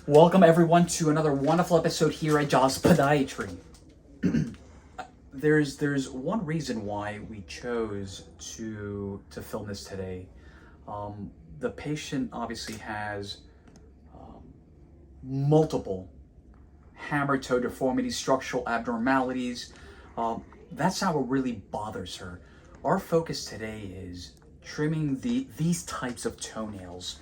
Welcome everyone to another wonderful episode here at Doctors of Podiatry. There's one reason why we chose to film this today. The patient obviously has multiple hammer toe deformities, structural abnormalities. That's how it really bothers her. Our focus today is trimming these types of toenails.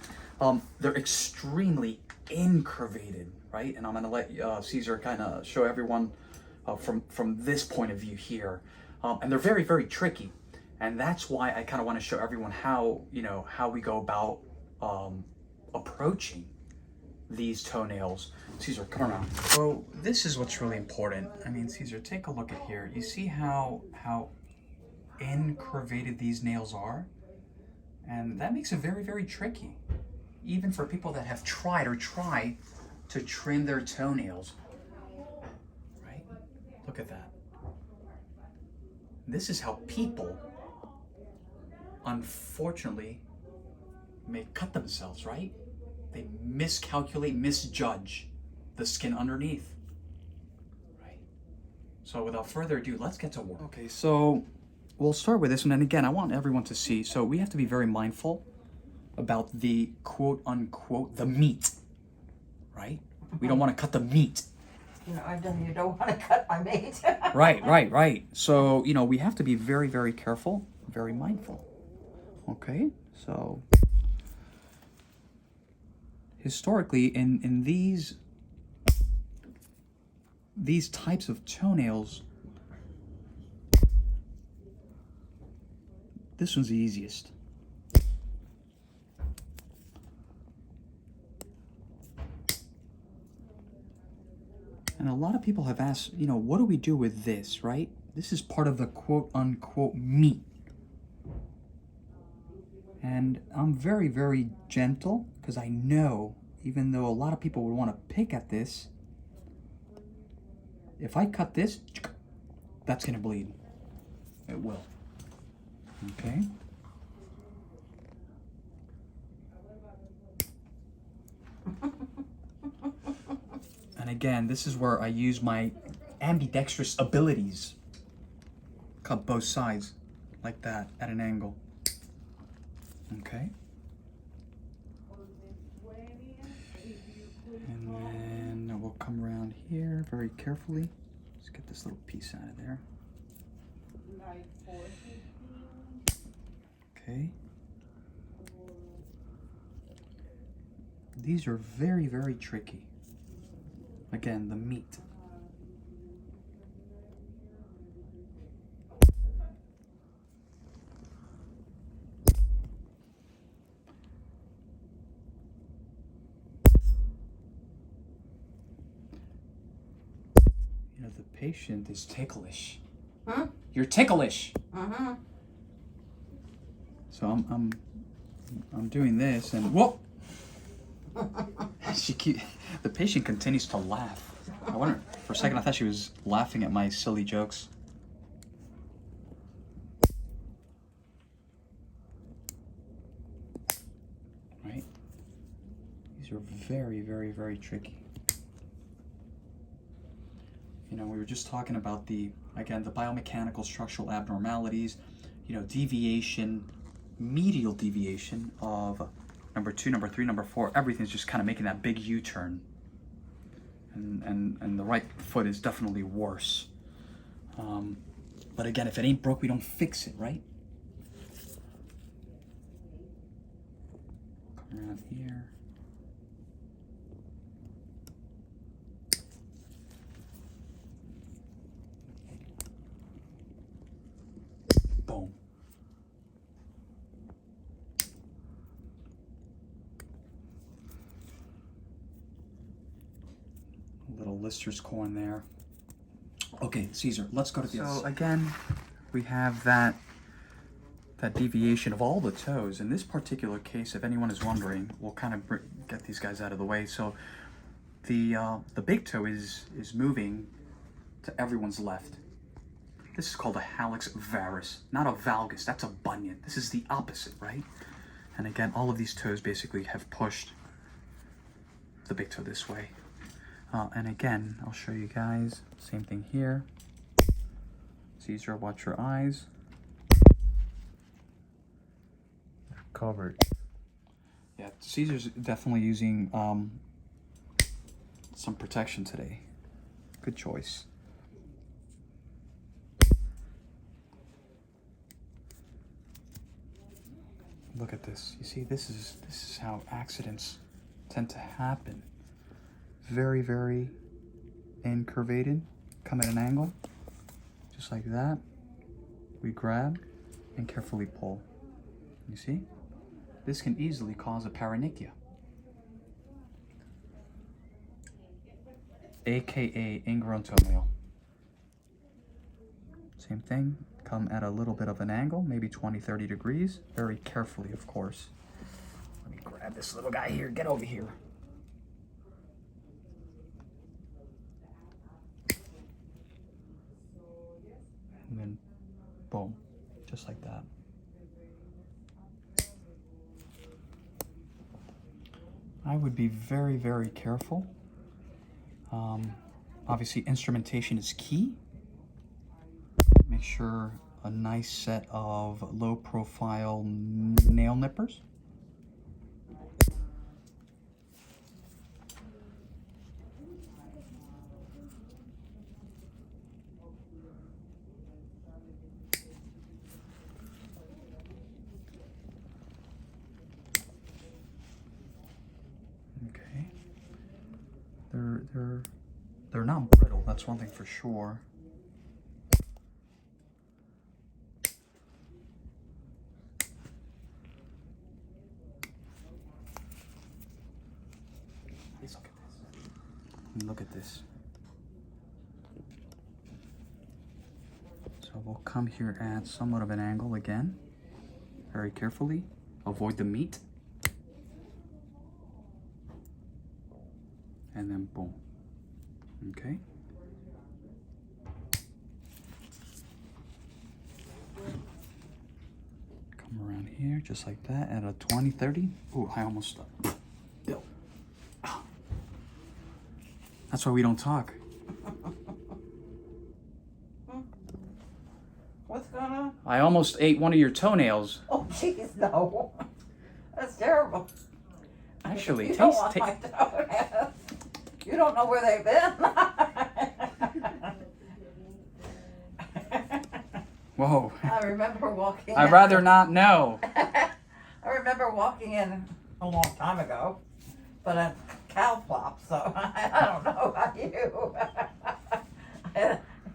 They're extremely incurvated, right? And I'm going to let Caesar kind of show everyone from this point of view here. And they're very, very tricky. And that's why I kind of want to show everyone how we go about approaching these toenails. Caesar, come around. So this is what's really important. I mean, Caesar, take a look at here. You see how incurvated these nails are? And that makes it very, very tricky. Even for people that have tried or try to trim their toenails, right? Look at that. This is how people, unfortunately, may cut themselves, right? They miscalculate, misjudge the skin underneath, right? So without further ado, let's get to work. Okay, so we'll start with this one. And again, I want everyone to see, so we have to be very mindful about the quote unquote the meat, right? We don't want to cut the meat. You don't want to cut my meat. Right. So, we have to be very, very careful, very mindful. Okay, so historically in these types of toenails, this one's the easiest. And a lot of people have asked, what do we do with this, right? This is part of the quote-unquote meat. And I'm very, very gentle because I know, even though a lot of people would want to pick at this, if I cut this, that's going to bleed. It will. Okay? And again, this is where I use my ambidextrous abilities. Cut both sides like that at an angle. Okay. And then we'll come around here very carefully. Let's get this little piece out of there. Okay. These are very, very tricky. Again, the meat. The patient is ticklish. Huh? You're ticklish. Uh-huh. So I'm doing this and whoop. The patient continues to laugh. I wonder, for a second I thought she was laughing at my silly jokes. Right? These are very, very, very tricky. We were just talking about the biomechanical structural abnormalities, deviation, medial deviation of number 2, number 3, number 4, everything's just kind of making that big U-turn. And the right foot is definitely worse. But again, if it ain't broke, we don't fix it, right? Come around here. Boom. Little Lister's corn there. Okay, Caesar, let's go to the So again, we have that deviation of all the toes. In this particular case, if anyone is wondering, we'll kind of get these guys out of the way. So The big toe is moving to everyone's left. This is called a hallux varus, not a valgus. That's a bunion. This is the opposite, right? And again, all of these toes basically have pushed the big toe this way. And again, I'll show you guys, same thing here. Caesar, watch your eyes. They're covered. Yeah, Caesar's definitely using some protection today. Good choice. Look at this. You see, this is how accidents tend to happen. Very, very incurvated. Come at an angle, just like that. We grab and carefully pull. You see? This can easily cause a paronychia, aka ingrown toenail. Same thing, come at a little bit of an angle, maybe 20-30 degrees, very carefully, of course. Let me grab this little guy here, get over here. And then, boom, just like that. I would be very, very careful. Obviously, instrumentation is key. Make sure a nice set of low-profile nail nippers. Okay. They're not brittle. That's one thing for sure. Please look at this. Look at this. So we'll come here at somewhat of an angle again. Very carefully. Avoid the meat. And then boom. Okay. Come around here just like that at a 20-30. Ooh, I almost stopped. That's why we don't talk. What's going on? I almost ate one of your toenails. Oh, jeez, no. That's terrible. Actually, You don't want my toenails. You don't know where they've been. Whoa. I remember walking I'd rather not know. I remember walking in a long time ago, but a cow flop, so I don't know about you.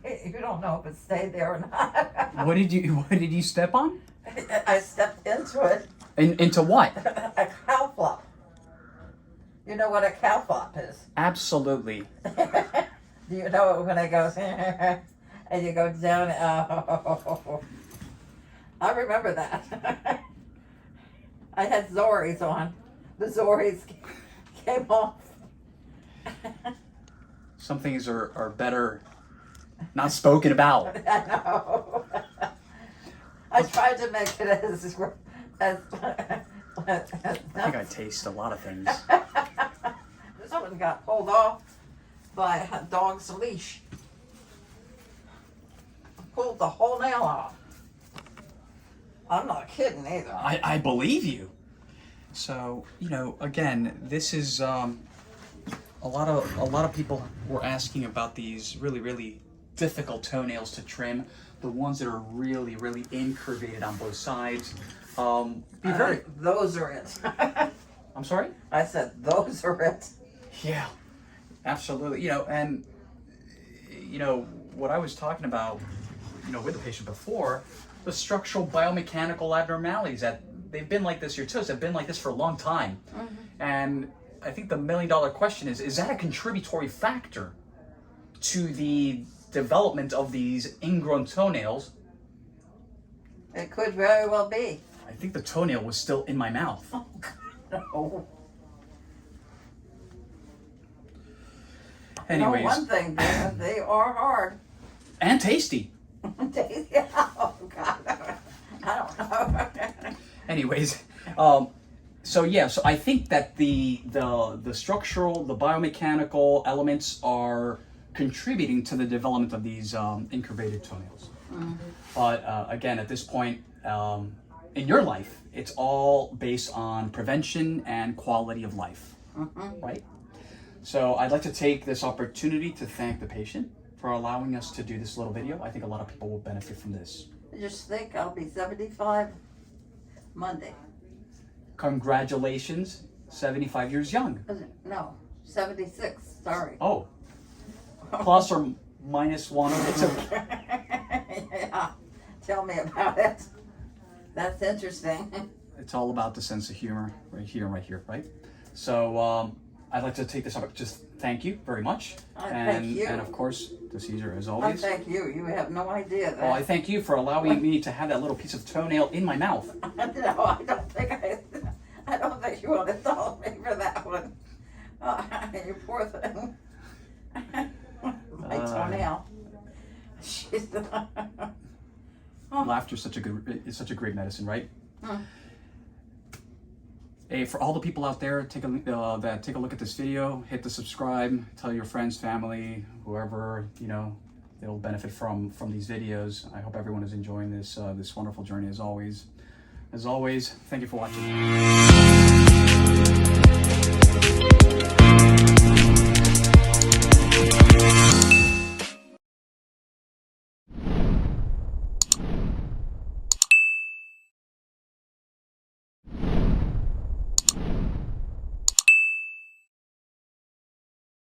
You don't know if it stayed there or not. What did you step on? I stepped into it. Into what? A cow flop. You know what a cow flop is? Absolutely. Do you know it when it goes and you go down? Oh, I remember that. I had Zoris on. The Zoris came off. Some things are better not spoken about. I know. I tried to make it as I think I taste a lot of things. Someone got pulled off by a dog's leash. Pulled the whole nail off. I'm not kidding either. I believe you. So, you know, again, this is a lot of people were asking about these really difficult toenails to trim, the ones that are really incurvated on both sides. Be very. Those are it. I'm sorry? I said those are it. Yeah, absolutely. You know, and you know what I was talking about, you know, with the patient before, the structural biomechanical abnormalities that they've been like this. Your toes have been like this for a long time, and I think the $1 million question is that a contributory factor to the development of these ingrown toenails? It could very well be. I think the toenail was still in my mouth. Oh, God, no. Anyways, one thing, they are hard. and tasty. Oh God, I don't know. Anyways, so yeah, so I think that the structural, the biomechanical elements are contributing to the development of these incurvated toenails. But again, at this point in your life, it's all based on prevention and quality of life, right? So I'd like to take this opportunity to thank the patient for allowing us to do this little video. I think a lot of people will benefit from this. Just think, I'll be 75 Monday. Congratulations, 75 years young. No, 76. Sorry. Oh, plus or minus one. It's okay. Yeah, tell me about it. That's interesting. It's all about the sense of humor right here, right? So I'd like to take this up, just thank you very much. Thank you. And of course, to Caesar as I always. thank you. You have no idea that. Well, I thank you for allowing me to have that little piece of toenail in my mouth. No, I don't think you want to tell me for that one. Oh, you poor thing. My toenail. She's Laughter is such a great medicine, right? Hey, for all the people out there, take a look at this video, hit the subscribe, tell your friends, family, whoever they'll benefit from these videos. I hope everyone is enjoying this wonderful journey as always. As always, thank you for watching.